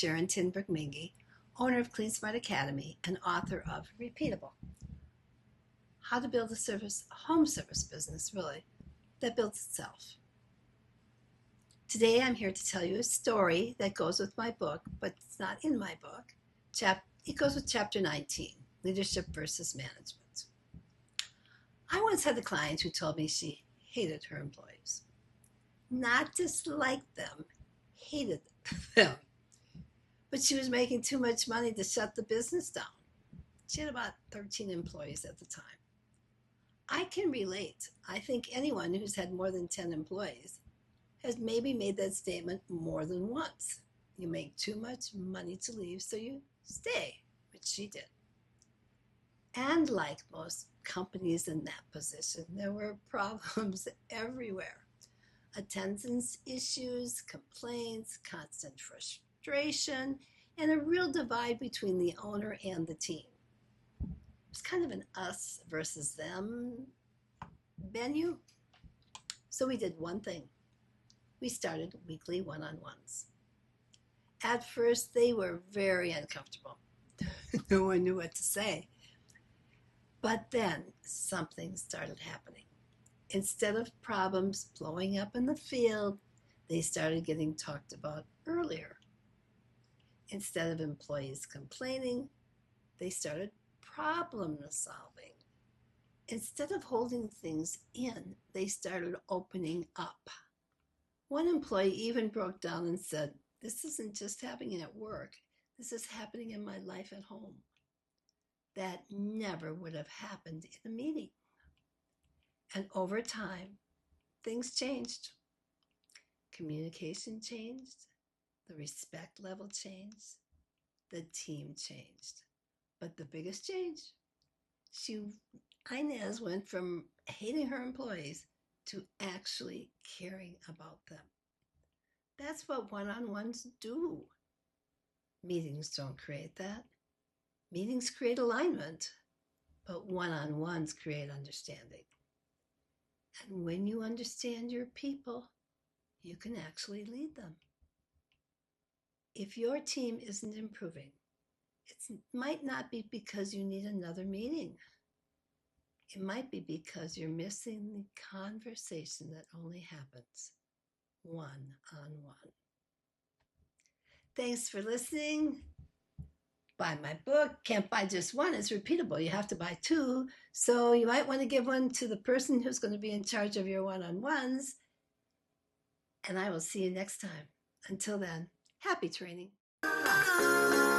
Sharon Tinberg Mingy, owner of Clean Smart Academy and author of Repeatable: How to Build a Home Service Business, really, that builds itself. Today I'm here to tell you a story that goes with my book, but it's not in my book. It goes with Chapter 19, Leadership versus Management. I once had a client who told me she hated her employees. Not disliked them, hated them. But she was making too much money to shut the business down. She had about 13 employees at the time. I can relate. I think anyone who's had more than 10 employees has maybe made that statement more than once. You make too much money to leave, so you stay, which she did. And like most companies in that position, there were problems everywhere. Attendance issues, complaints, constant frustration, and a real divide between the owner and the team. It was kind of an us versus them venue. So we did one thing. We started weekly one-on-ones. At first, they were very uncomfortable. No one knew what to say. But then something started happening. Instead of problems blowing up in the field, they started getting talked about earlier. Instead of employees complaining, they started problem solving. Instead of holding things in, they started opening up. One employee even broke down and said, "This isn't just happening at work. This is happening in my life at home." That never would have happened in a meeting. And over time, things changed. Communication changed. The respect level changed. The team changed. But the biggest change, Inez went from hating her employees to actually caring about them. That's what one-on-ones do. Meetings don't create that. Meetings create alignment, but one-on-ones create understanding. And when you understand your people, you can actually lead them. If your team isn't improving, it might not be because you need another meeting. It might be because you're missing the conversation that only happens one-on-one. Thanks for listening. Buy my book. Can't buy just one. It's repeatable. You have to buy two. So you might want to give one to the person who's going to be in charge of your one-on-ones. And I will see you next time. Until then, happy training. Bye.